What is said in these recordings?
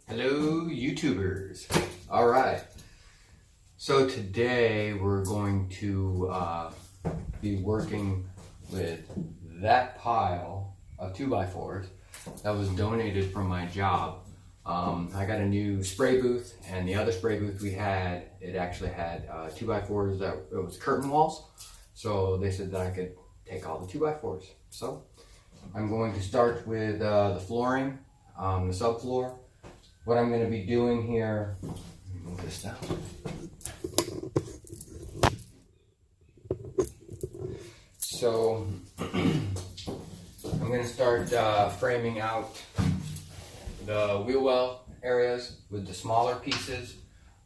Hello YouTubers. Alright, so today we're going to be working with that pile of 2x4s that was donated from my job. I got a new spray booth, and the other spray booth we had, it actually had 2x4s that it was curtain walls, so they said that I could take all the 2x4s. So I'm going to start with the flooring, the subfloor. What I'm going to be doing here, let me move this down. So I'm going to start framing out the wheel well areas with the smaller pieces,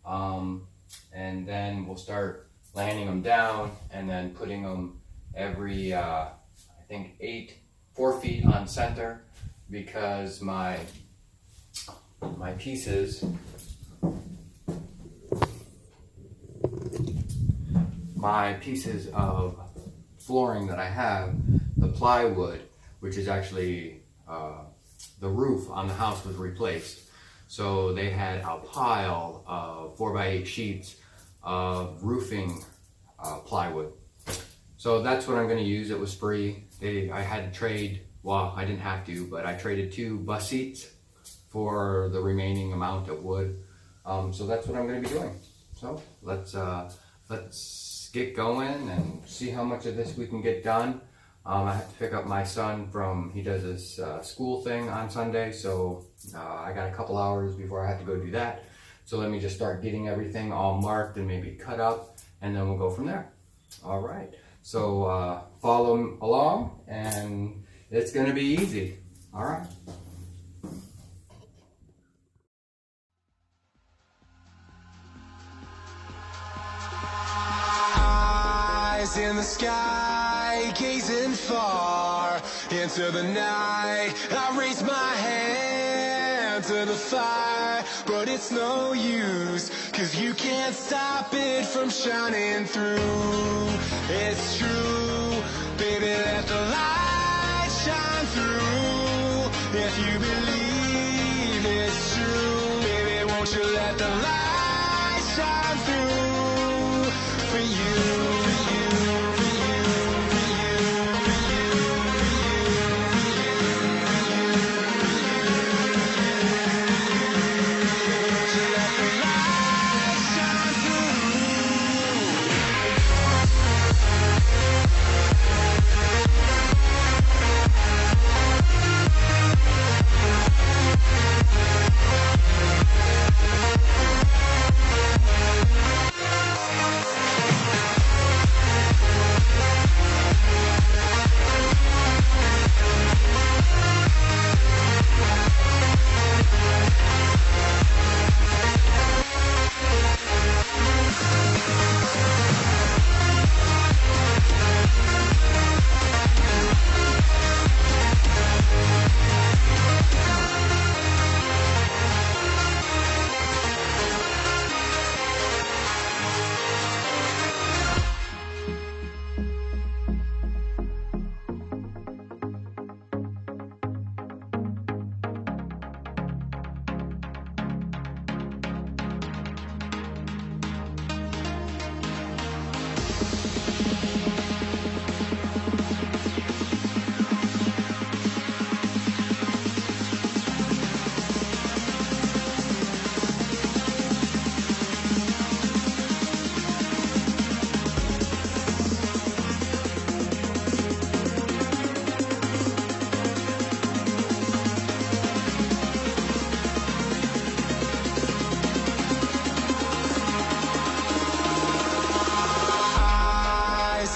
and then we'll start landing them down and then putting them every I think 4 feet on center, because my pieces of flooring that I have, the plywood, which is actually the roof on the house, was replaced. So they had a pile of 4x8 sheets of roofing plywood. So that's what I'm going to use. It was free. I had to trade, well, I didn't have to, but I traded 2 bus seats for the remaining amount of wood. So that's what I'm going to be doing. So let's get going and see how much of this we can get done. I have to pick up my son from, he does this school thing on Sunday, so I got a couple hours before I have to go do that. So let me just start getting everything all marked and maybe cut up, and then we'll go from there. All right, so follow along, and it's going to be easy. All right. In the sky, gazing far into the night, I raise my hand to the fire, but it's no use, 'cause you can't stop it from shining through. It's true, baby, let the light shine through. If you believe it's true, baby, won't you let the light shine through for you.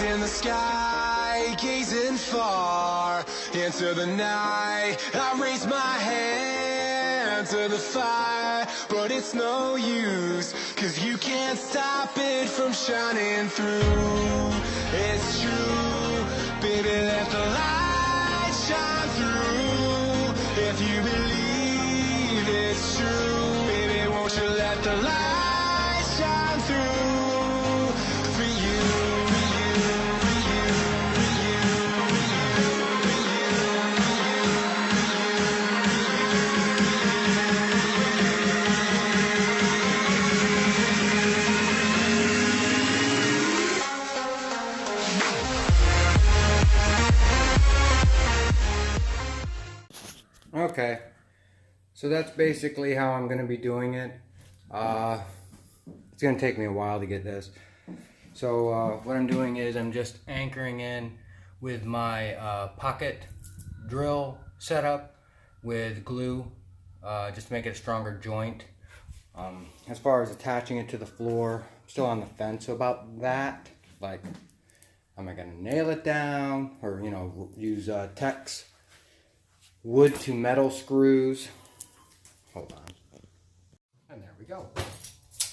In the sky, gazing far into the night, I raise my hand to the fire, but it's no use, 'cause you can't stop it from shining through. It's true, baby, let the light shine through. If you believe it's true, baby, won't you let the light shine through for you. So that's basically how I'm going to be doing it. It's going to take me a while to get this. So what I'm doing is I'm just anchoring in with my pocket drill setup with glue, just to make it a stronger joint. As far as attaching it to the floor, I'm still on the fence about that. Like, am I going to nail it down, or use Tex wood to metal screws? Hold on. And there we go.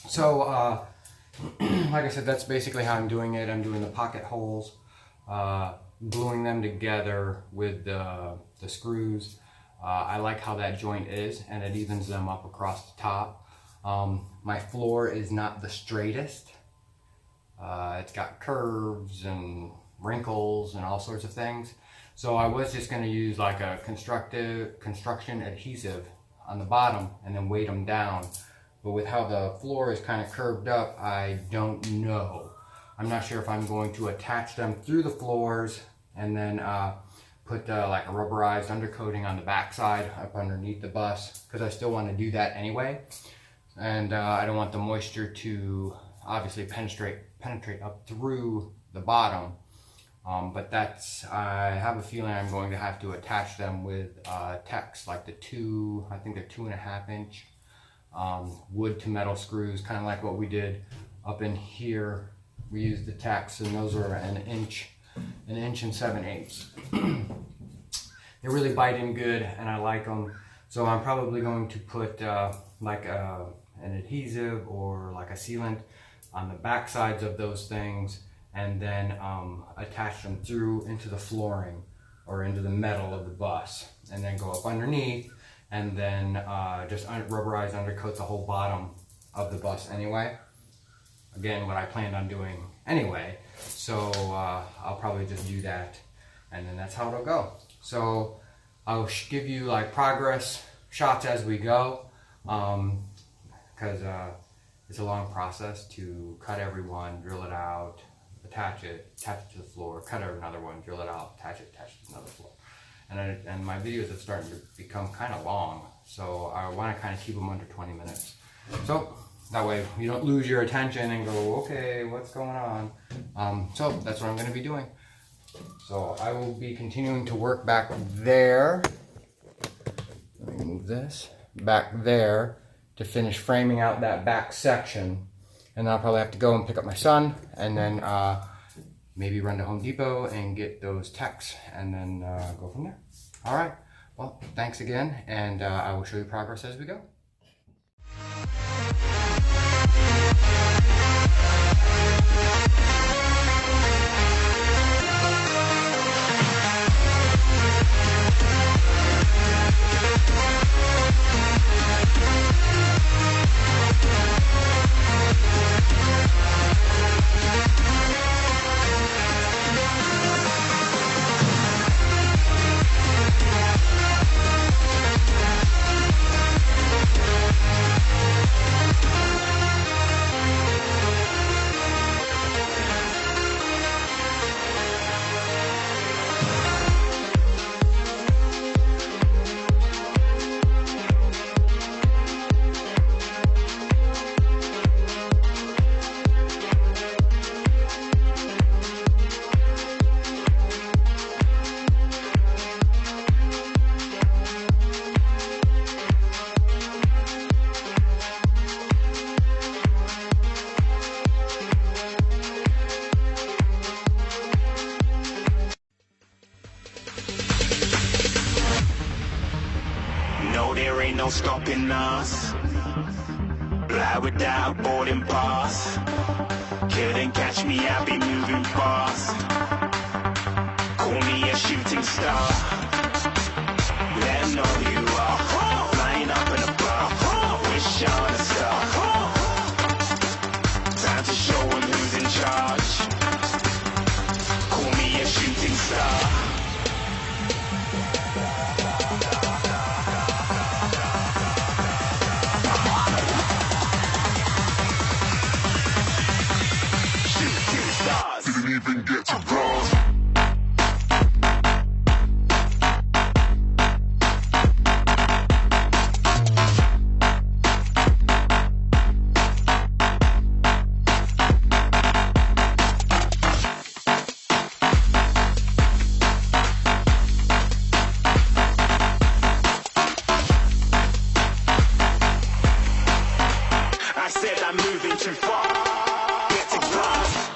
So, like I said, that's basically how I'm doing it. I'm doing the pocket holes, gluing them together with the screws. I like how that joint is, and it evens them up across the top. My floor is not the straightest. It's got curves and wrinkles and all sorts of things. So I was just going to use like a construction adhesive on the bottom and then weight them down. But with how the floor is kind of curved up, I don't know. I'm not sure if I'm going to attach them through the floors and then put like a rubberized undercoating on the backside up underneath the bus, because I still want to do that anyway. And I don't want the moisture to obviously penetrate up through the bottom. But I have a feeling I'm going to have to attach them with Tex, like I think they're 2.5 inch wood to metal screws, kind of like what we did up in here. We used the Tex, and those are an inch and 7/8. They really bite in good, and I like them. So I'm probably going to put like an adhesive or like a sealant on the back sides of those things, and then attach them through into the flooring or into the metal of the bus, and then go up underneath, and then just rubberized undercoat the whole bottom of the bus anyway. Again, what I planned on doing anyway. So I'll probably just do that, and then that's how it'll go. So I'll give you like progress shots as we go, because it's a long process to cut every one, drill it out, attach it to the floor, cut another one, drill it out, attach it to another floor. And my videos are starting to become kind of long, so I want to kind of keep them under 20 minutes. So that way you don't lose your attention and go, okay, what's going on? So that's what I'm going to be doing. So I will be continuing to work back there. Let me move this back there to finish framing out that back section. And then I'll probably have to go and pick up my son, and then maybe run to Home Depot and get those Tex, and then go from there. All right. Well, thanks again, and I will show you progress as we go. No, there ain't no stopping us. Fly without boarding pass. Couldn't catch me, I'll be moving fast. Call me a shooting star. Let 'em know you are. Flying up in a bar. Wish on a star. Time to show 'em who's in charge. Call me a shooting star. Didn't even get to bronze. I'm moving too far. Get to grasp.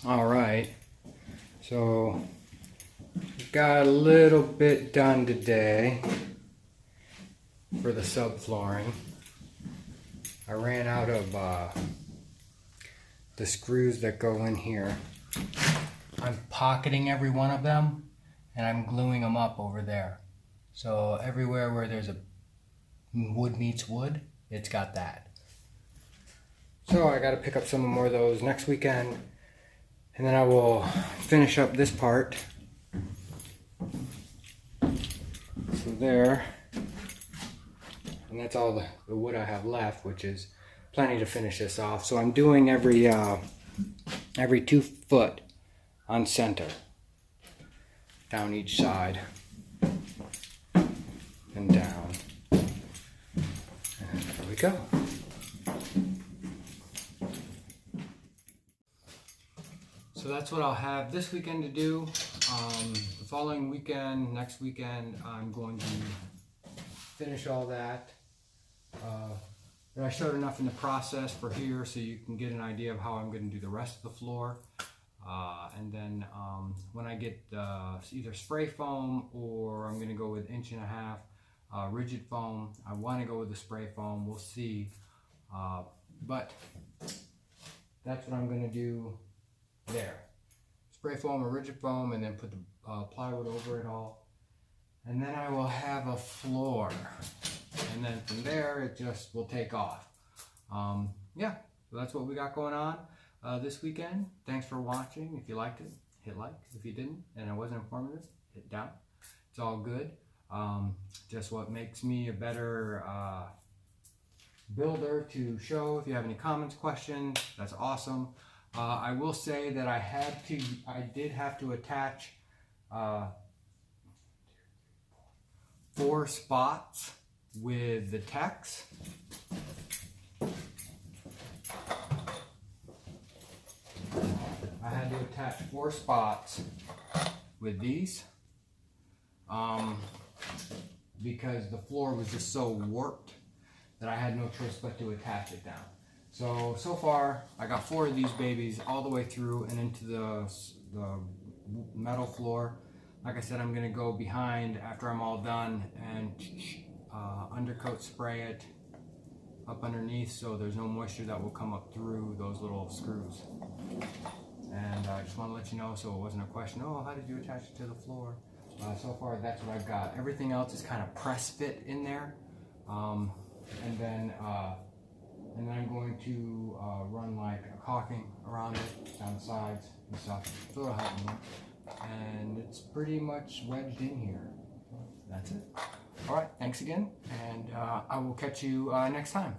All right, so got a little bit done today for the subflooring. I ran out of the screws that go in here. I'm pocketing every one of them and I'm gluing them up over there. So everywhere where there's a wood meets wood, it's got that. So I got to pick up some more of those next weekend. And then I will finish up this part. So there. And that's all the wood I have left, which is plenty to finish this off. So I'm doing every 2 foot on center. Down each side. And down. And there we go. So that's what I'll have this weekend to do. The following weekend, next weekend, I'm going to finish all that. But I showed enough in the process for here so you can get an idea of how I'm going to do the rest of the floor. And then when I get either spray foam or I'm going to go with 1.5 inch rigid foam. I want to go with the spray foam. We'll see. But that's what I'm going to do. There, spray foam or rigid foam, and then put the plywood over it all, and then I will have a floor, and then from there it just will take off. Yeah, so that's what we got going on this weekend. Thanks for watching. If you liked it, hit like. If you didn't and it wasn't informative, hit down. It's all good. Just what makes me a better builder to show. If you have any comments, questions, that's awesome. I will say that I did have to attach 4 spots with the text. I had to attach 4 spots with these because the floor was just so warped that I had no choice but to attach it down. So far, I got 4 of these babies all the way through and into the metal floor. Like I said, I'm going to go behind after I'm all done and undercoat spray it up underneath so there's no moisture that will come up through those little screws. And I just want to let you know so it wasn't a question, oh, how did you attach it to the floor? So far, that's what I've got. Everything else is kind of press fit in there. And then I'm going to run like a caulking around it, down the sides and stuff, so it'll help me. And it's pretty much wedged in here. That's it. All right, thanks again, and I will catch you next time.